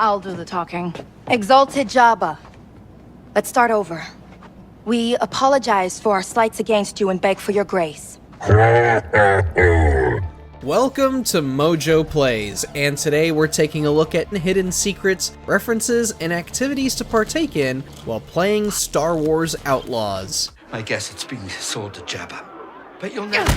I'll do the talking. Exalted Jabba. Let's start over. We apologize for our slights against you and beg for your grace. Welcome to Mojo Plays, and today we're taking a look at hidden secrets, references, and activities to partake in while playing Star Wars Outlaws. I guess it's being sold to Jabba, but you'll never...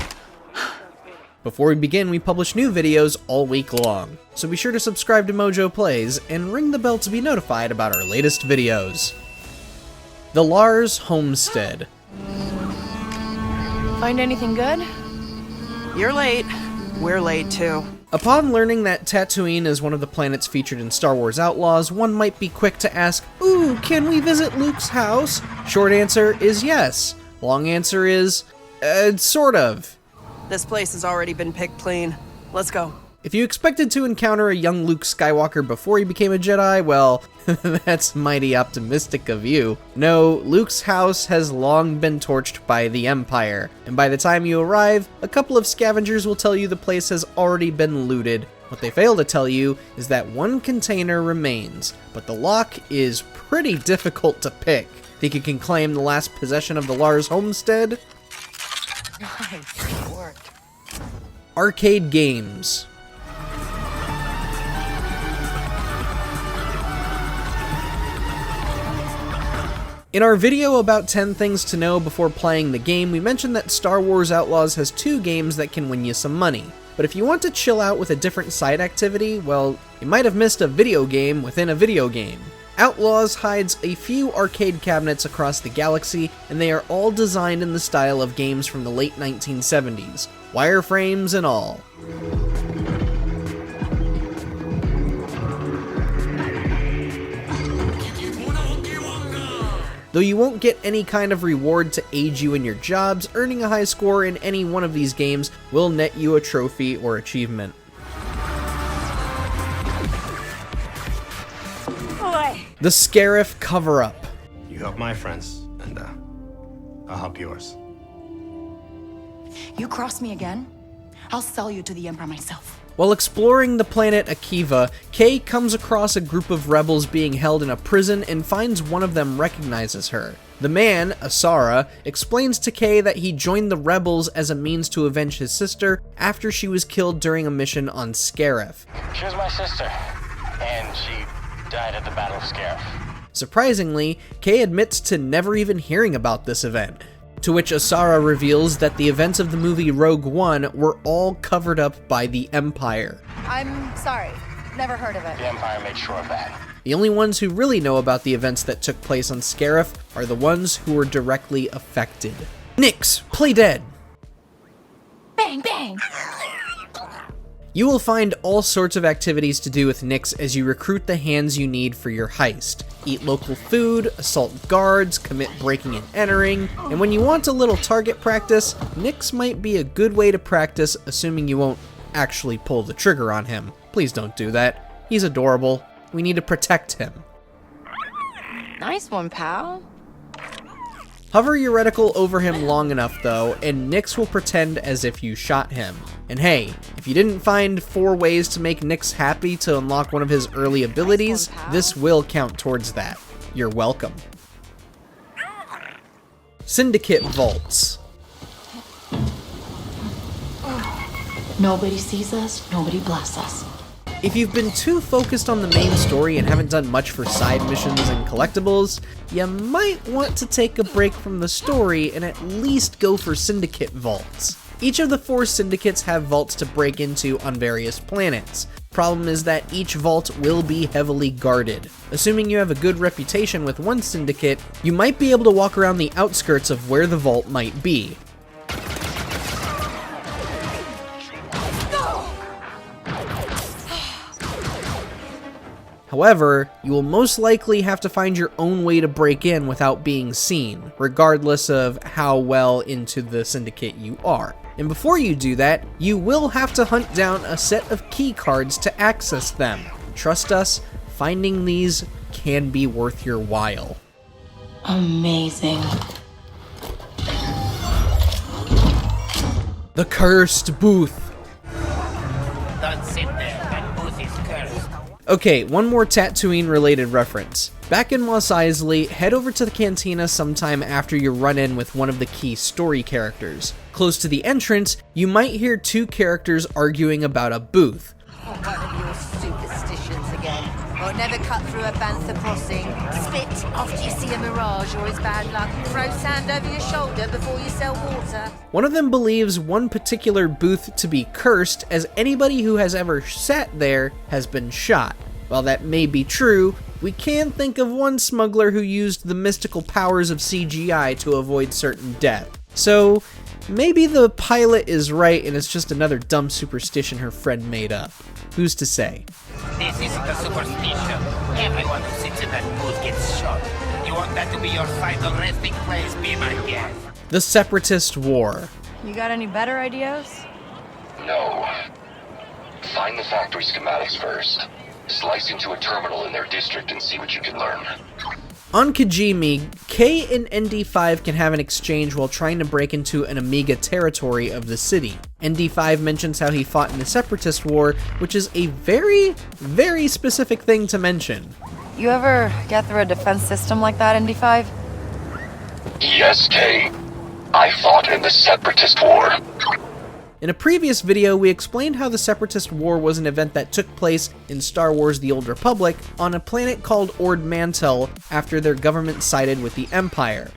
Before we begin, we publish new videos all week long, so be sure to subscribe to Mojo Plays and ring the bell to be notified about our latest videos. The Lars Homestead. Find anything good? You're late. We're late too. Upon learning that Tatooine is one of the planets featured in Star Wars Outlaws, one might be quick to ask, ooh, can we visit Luke's house? Short answer is yes. Long answer is, sort of. This place has already been picked clean. Let's go. If you expected to encounter a young Luke Skywalker before he became a Jedi, well, that's mighty optimistic of you. No, Luke's house has long been torched by the Empire, and by the time you arrive, a couple of scavengers will tell you the place has already been looted. What they fail to tell you is that one container remains, but the lock is pretty difficult to pick. Think you can claim the last possession of the Lars Homestead? Nice work. Arcade games. In our video about 10 things to know before playing the game, we mentioned that Star Wars Outlaws has 2 games that can win you some money. But if you want to chill out with a different side activity, well, you might have missed a video game within a video game. Outlaws hides a few arcade cabinets across the galaxy, and they are all designed in the style of games from the late 1970s, wireframes and all. Though you won't get any kind of reward to aid you in your jobs, earning a high score in any one of these games will net you a trophy or achievement. The Scarif cover-up. You help my friends, and I'll help yours. You cross me again, I'll sell you to the Emperor myself. While exploring the planet Akiva, Kay comes across a group of rebels being held in a prison and finds one of them recognizes her. The man, Asara, explains to Kay that he joined the rebels as a means to avenge his sister after she was killed during a mission on Scarif. She was my sister, and she died at the Battle of Scarif. Surprisingly, Kay admits to never even hearing about this event, to which Asara reveals that the events of the movie Rogue One were all covered up by the Empire. I'm sorry. Never heard of it. The Empire made sure of that. The only ones who really know about the events that took place on Scarif are the ones who were directly affected. Nix, play dead! Bang, bang! You will find all sorts of activities to do with Nix as you recruit the hands you need for your heist. Eat local food, assault guards, commit breaking and entering, and when you want a little target practice, Nix might be a good way to practice, assuming you won't actually pull the trigger on him. Please don't do that. He's adorable. We need to protect him. Nice one, pal. Hover your reticle over him long enough though, and Nix will pretend as if you shot him. And hey, if you didn't find 4 ways to make Nix happy to unlock one of his early abilities, this will count towards that. You're welcome. Syndicate Vaults. Nobody sees us, nobody blasts us. If you've been too focused on the main story and haven't done much for side missions and collectibles, you might want to take a break from the story and at least go for Syndicate Vaults. Each of the 4 syndicates have vaults to break into on various planets. Problem is that each vault will be heavily guarded. Assuming you have a good reputation with one syndicate, you might be able to walk around the outskirts of where the vault might be. However, you will most likely have to find your own way to break in without being seen, regardless of how well into the syndicate you are. And before you do that, you will have to hunt down a set of key cards to access them. Trust us, finding these can be worth your while. Amazing. The Cursed Booth. Don't sit there, that booth is cursed. Okay, one more Tatooine-related reference. Back in Mos Eisley, head over to the cantina sometime after your run-in with one of the key story characters. Close to the entrance, you might hear two characters arguing about a booth. One of your superstitions again. Or never cut through a bantha crossing. Spit after you see a mirage or it's bad luck. Throw sand over your shoulder before you sell water. One of them believes one particular booth to be cursed, as anybody who has ever sat there has been shot. While that may be true, we can think of one smuggler who used the mystical powers of CGI to avoid certain death. So, maybe the pilot is right and it's just another dumb superstition her friend made up. Who's to say? This isn't a superstition. Everyone who sits in that booth gets shot. You want that to be your final resting place? Be my guest. The Separatist War. You got any better ideas? No. Find the factory schematics first. Slice into a terminal in their district and see what you can learn. On Kijimi, K and ND5 can have an exchange while trying to break into an Amiga territory of the city. ND5 mentions how he fought in the Separatist War, which is a very, very specific thing to mention. You ever get through a defense system like that, ND5? Yes, Kay. I fought in the Separatist War. In a previous video, we explained how the Separatist War was an event that took place in Star Wars The Old Republic on a planet called Ord Mantell after their government sided with the Empire.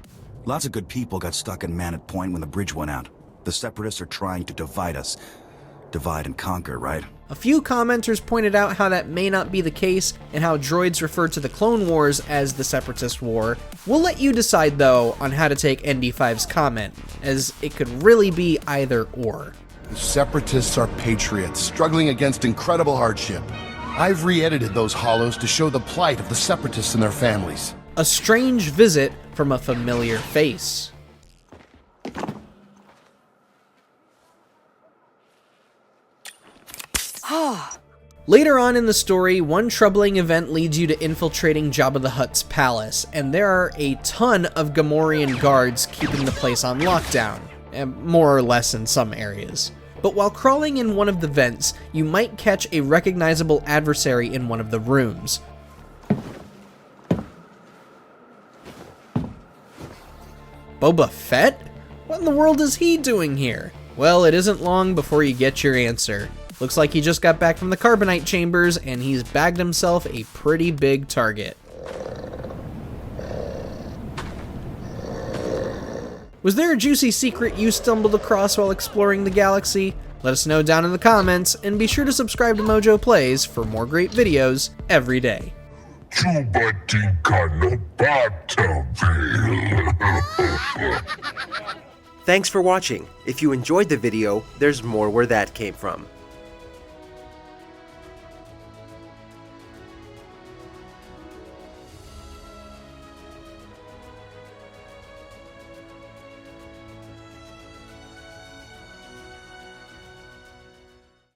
Lots of good people got stuck in Manat Point when the bridge went out. The Separatists are trying to divide us. Divide and conquer, right? A few commenters pointed out how that may not be the case, and how droids refer to the Clone Wars as the Separatist War. We'll let you decide, though, on how to take ND5's comment, as it could really be either or. The Separatists are patriots, struggling against incredible hardship. I've re-edited those hollows to show the plight of the Separatists and their families. A strange visit from a familiar face. Later on in the story, one troubling event leads you to infiltrating Jabba the Hutt's palace, and there are a ton of Gamorrean guards keeping the place on lockdown, more or less in some areas. But while crawling in one of the vents, you might catch a recognizable adversary in one of the rooms. Boba Fett? What in the world is he doing here? Well, it isn't long before you get your answer. Looks like he just got back from the carbonite chambers, and he's bagged himself a pretty big target. Was there a juicy secret you stumbled across while exploring the galaxy? Let us know down in the comments, and be sure to subscribe to Mojo Plays for more great videos every day. Thanks for watching. If you enjoyed the video, there's more where that came from.